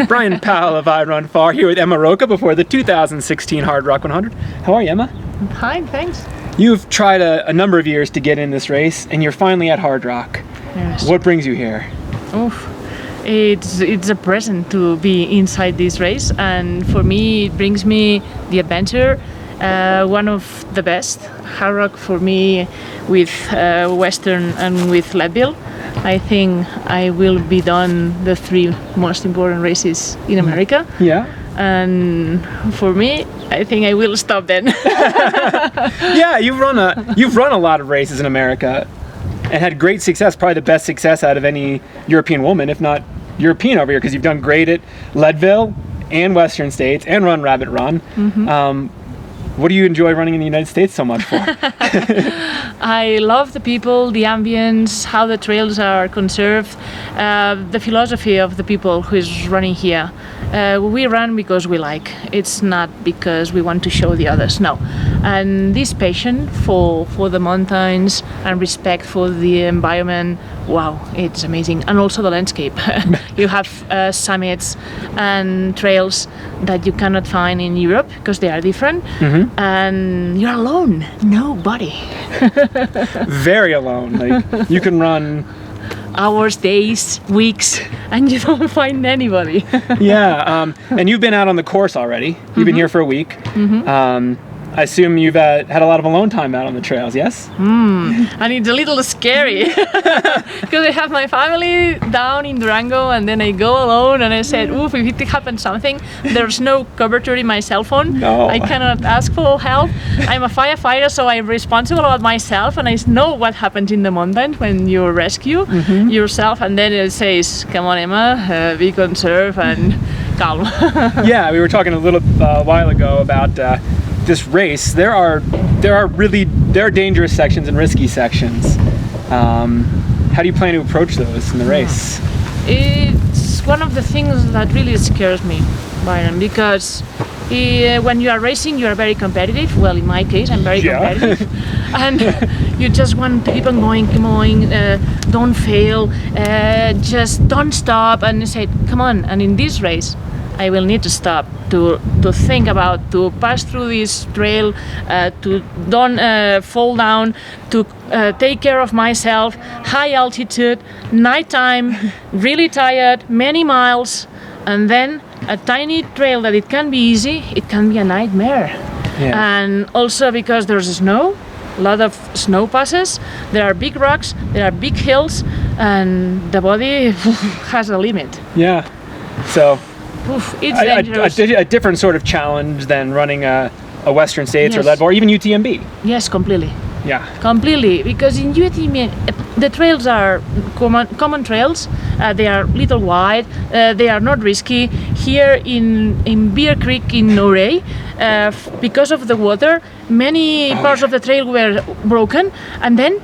Brian Powell of I Run Far here with Emma Roca before the 2016 Hardrock 100. How are you, Emma? Fine, thanks. You've tried a number of years to get in this race, and you're finally at Hardrock. Yes. What brings you here? Oof. It's a present to be inside this race, and for me it brings me the adventure, one of the best. Hardrock for me with Western and with Leadville. I think I will be done the three most important races in America. Yeah. And for me, I think I will stop then. Yeah, you've run a lot of races in America and had great success, probably the best success out of any European woman, if not European over here, because you've done great at Leadville and Western States and Run Rabbit Run. Mm-hmm. What do you enjoy running in the United States so much for? I love the people, the ambience, how the trails are conserved, the philosophy of the people who is running here. We run because we like. It's not because we want to show the others, no. And this passion for the mountains and respect for the environment, wow, it's amazing. And also the landscape. You have summits and trails that you cannot find in Europe because they are different. Mm-hmm. And you're alone, nobody. Very alone. Like you can run hours, days, weeks, and you don't find anybody. Yeah, and you've been out on the course already. You've mm-hmm. been here for a week. Mm-hmm. I assume you've had a lot of alone time out on the trails, yes? And it's a little scary because I have my family down in Durango and then I go alone and I said, oof, if it happens something, there's no coverture in my cell phone. No. I cannot ask for help. I'm a firefighter, so I'm responsible about myself and I know what happens in the mountain when you rescue mm-hmm. yourself, and then it says, come on, Emma, be conserved and calm. Yeah, we were talking a little while ago about this race. There are dangerous sections and risky sections. How do you plan to approach those in the race? It's one of the things that really scares me, Byron, because when you are racing, you are very competitive. Well, in my case, I'm very competitive. And you just want to keep on going, don't fail, just don't stop, and say, come on. And in this race, I will need to stop to think about, to pass through this trail, to don't fall down, to take care of myself, high altitude, nighttime, really tired, many miles, and then a tiny trail that it can be easy, it can be a nightmare. Yeah. And also because there's snow, a lot of snow passes, there are big rocks, there are big hills, and the body has a limit. Yeah, so oof, it's dangerous. A different sort of challenge than running a Western States or Leadville or even UTMB. Yes, completely. Yeah. Completely, because in UTMB the trails are common trails. They are little wide. They are not risky. Here in Bear Creek in Norway, because of the water, many parts of the trail were broken, and then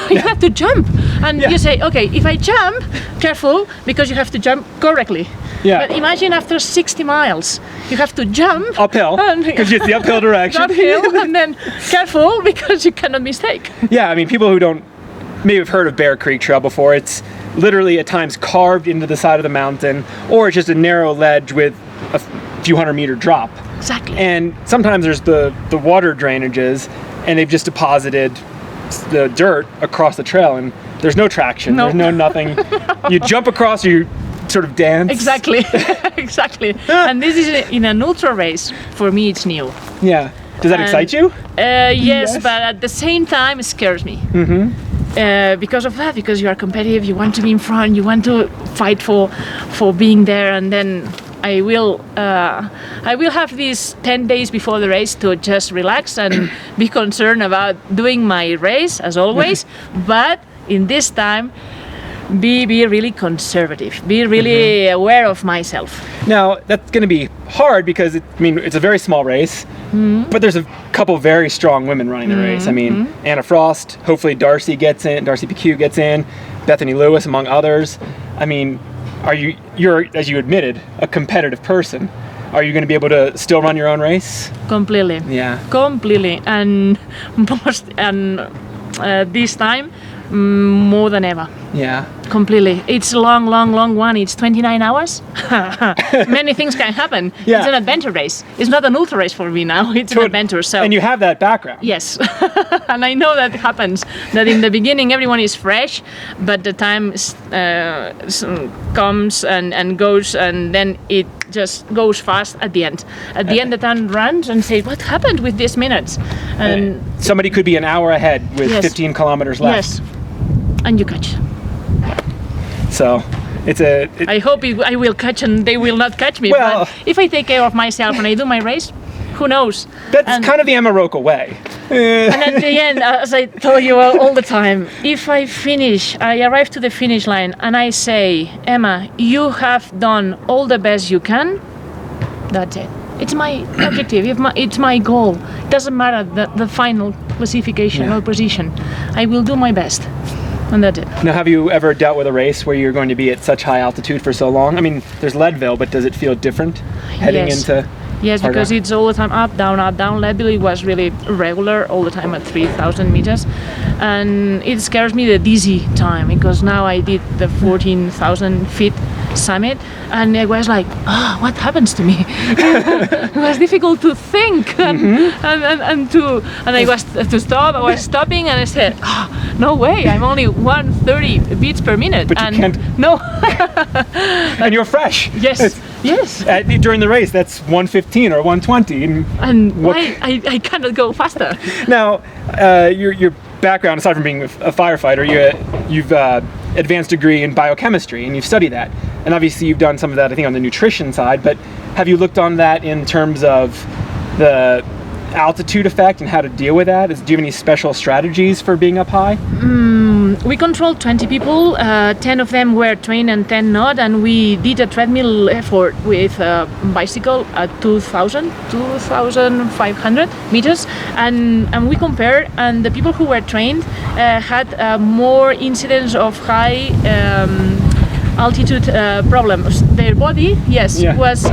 you have to jump. And you say, okay, if I jump, careful, because you have to jump correctly. Yeah. But imagine after 60 miles, you have to jump uphill because it's the uphill direction. Uphill, and then careful because you cannot mistake. Yeah, I mean, people who don't maybe have heard of Bear Creek Trail before, it's literally at times carved into the side of the mountain, or it's just a narrow ledge with a few 100-meter drop. Exactly. And sometimes there's the water drainages, and they've just deposited the dirt across the trail, and there's no traction. There's no nothing. You jump across, or you sort of dance. Exactly. Exactly. And this is in an ultra race. For me, it's new. Yeah. Does that excite you? Yes, but at the same time, it scares me. Mm-hmm. Because of that, because you are competitive, you want to be in front, you want to fight for being there, and then I will have these 10 days before the race to just relax and be concerned about doing my race as always, but in this time, be really conservative, be really aware of myself. Now that's going to be hard because it's a very small race, but there's a couple very strong women running the race. I mean, Anna Frost, hopefully Darcy PQ gets in, Bethany Lewis, among others. I mean, you're, as you admitted, a competitive person. Are you going to be able to still run your own race? Completely. Yeah. Completely, and this time more than ever. Yeah. Completely. It's a long, long, long one. It's 29 hours. Many things can happen. Yeah. It's an adventure race. It's not an ultra race for me now. It's an adventure. So. And you have that background. Yes. And I know that happens. That in the beginning everyone is fresh, but the time comes and goes, and then it just goes fast at the end. At the end, the time runs and say, "What happened with these minutes?" And somebody could be an hour ahead with 15 kilometers left. Yes. And you catch. So it's I hope I will catch and they will not catch me. Well, but if I take care of myself and I do my race, who knows? That's kind of the Emma Roca way. And at the end, as I tell you all the time, if I arrive to the finish line and I say, Emma, you have done all the best you can, that's it. It's my objective, it's my goal. It doesn't matter the final classification or position. I will do my best. And that's it. Now, have you ever dealt with a race where you're going to be at such high altitude for so long? I mean, there's Leadville, but does it feel different heading into Yes, Hardrock? because it's all the time up, down, up, down. Leadville was really regular all the time at 3,000 meters. And it scares me the dizzy time, because now I did the 14,000 feet summit and I was like, what happens to me? It was difficult to think and I was to stop. I was stopping and I said, no way, I'm only 130 beats per minute. But and you can't. No. And you're fresh. Yes. Yes. During the race, that's 115 or 120. And why I cannot go faster? Now, your background, aside from being a firefighter, you've advanced degree in biochemistry, and you've studied that. And obviously you've done some of that, I think, on the nutrition side, but have you looked on that in terms of the altitude effect and how to deal with that? Do you have any special strategies for being up high? We controlled 20 people, 10 of them were trained and 10 not, and we did a treadmill effort with a bicycle at 2,500 meters, and we compared, and the people who were trained had more incidence of high altitude problems. Their body, was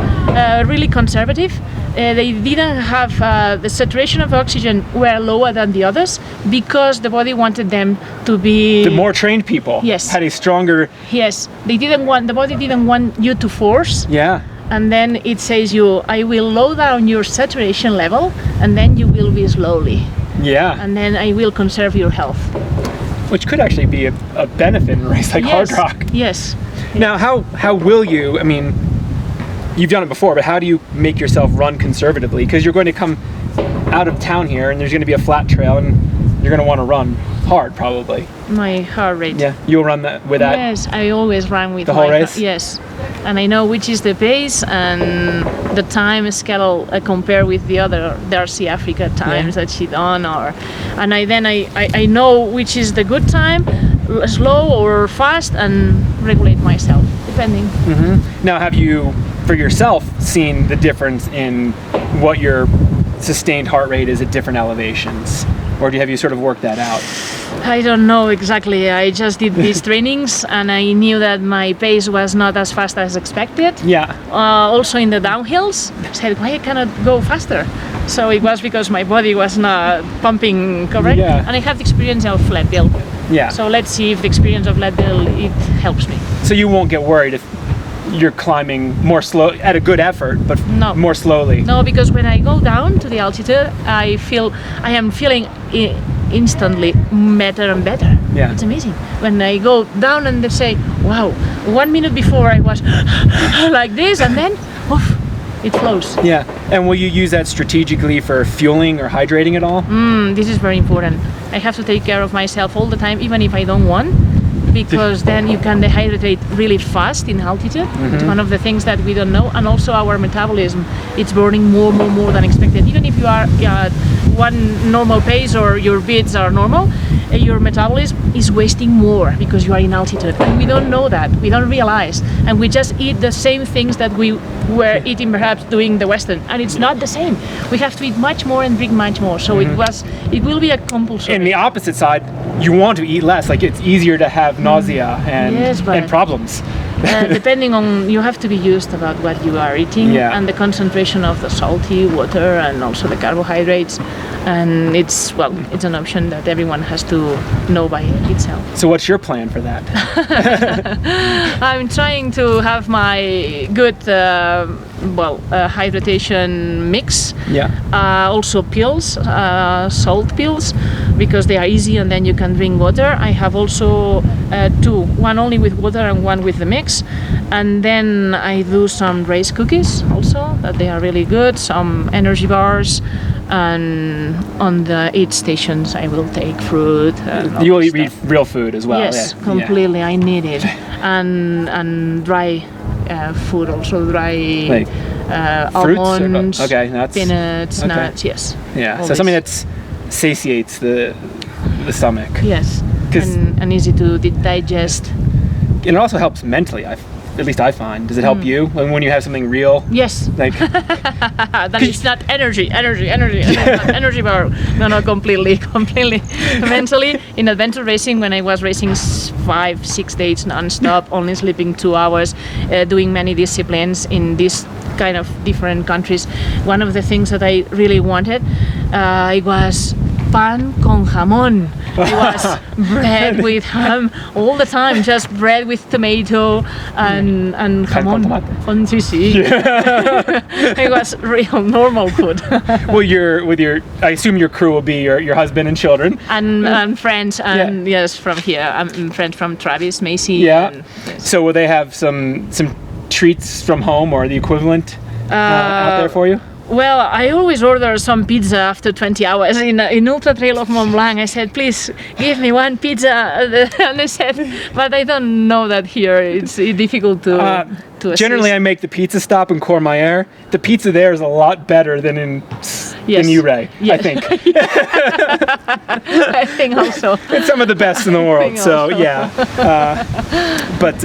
really conservative. They didn't have the saturation of oxygen were lower than the others because the body wanted them to be. The more trained people had a stronger. Yes, the body didn't want you to force. Yeah. And then it says I will low down your saturation level, and then you will be slowly. Yeah. And then I will conserve your health. Which could actually be a benefit in a race like Hardrock. Yes. Now, how will you? I mean, you've done it before, but how do you make yourself run conservatively? Because you're going to come out of town here, and there's going to be a flat trail, and you're going to want to run hard, probably. My heart rate. Yeah, you'll run that with that. Yes, I always run with the whole race. Yes, and I know which is the pace and the time schedule compare with the other Darcy Africa times that she done, and I know which is the good time, slow or fast, and regulate myself depending. Now, have you, for yourself, seen the difference in what your sustained heart rate is at different elevations, or have you sort of worked that out? I don't know exactly. I just did these trainings and I knew that my pace was not as fast as expected. Yeah. Also in the downhills, I said, why I cannot go faster? So it was because my body was not pumping correct. Yeah. And I have the experience of Leadville. Yeah. So let's see if the experience of Leadville, it helps me. So you won't get worried if you're climbing more slow at a good effort, but more slowly. No, because when I go down to the altitude, I am feeling instantly better and better. Yeah. It's amazing. When I go down and they say, wow, 1 minute before I was like this, and then it flows. Yeah. And will you use that strategically for fueling or hydrating at all? This is very important. I have to take care of myself all the time, even if I don't want, because then you can dehydrate really fast in altitude. It's one of the things that we don't know. And also our metabolism, it's burning more than expected. Even if you are at one normal pace or your beats are normal, your metabolism is wasting more because you are in altitude. And we don't know that, we don't realize. And we just eat the same things that we were eating perhaps doing the Western. And it's not the same. We have to eat much more and drink much more. So it will be a compulsory. And the opposite side, you want to eat less. Like, it's easier to have nausea and problems. depending on, you have to be used about what you are eating and the concentration of the salty water and also the carbohydrates. And it's an option that everyone has to know by itself. So what's your plan for that? I'm trying to have my good hydration mix. Yeah. Also pills, salt pills, because they are easy and then you can drink water. I have also two, one only with water and one with the mix. And then I do some rice cookies also, that they are really good, some energy bars. And on the aid stations, I will take fruit. And you will eat real food as well. Yes, completely. I need it, and dry food also, dry almonds, peanuts, nuts. Yes. Yeah. So something that satiates the stomach. Yes. And easy to digest. And it also helps mentally. At least I find. Does it help you when you have something real? Yes. Like that is not energy bar. No, completely. Mentally, in adventure racing, when I was racing 5-6 days non-stop, only sleeping 2 hours, doing many disciplines in this kind of different countries, one of the things that I really wanted, it was pan con jamón. It was bread with ham all the time, just bread with tomato and jamón. It was real normal food. Well, I assume your crew will be your husband and children and friends, and yes, from here, I'm friends from Travis, Macy. Yeah. And, yes. So will they have some treats from home or the equivalent out there for you? Well, I always order some pizza after 20 hours. In Ultra Trail of Mont Blanc, I said, please give me one pizza. And they said, but I don't know that here. It's difficult to generally, assist. I make the pizza stop in Courmayeur. The pizza there is a lot better than in Ouray, yes. I think. I think also. It's some of the best in the world. So, also. yeah. But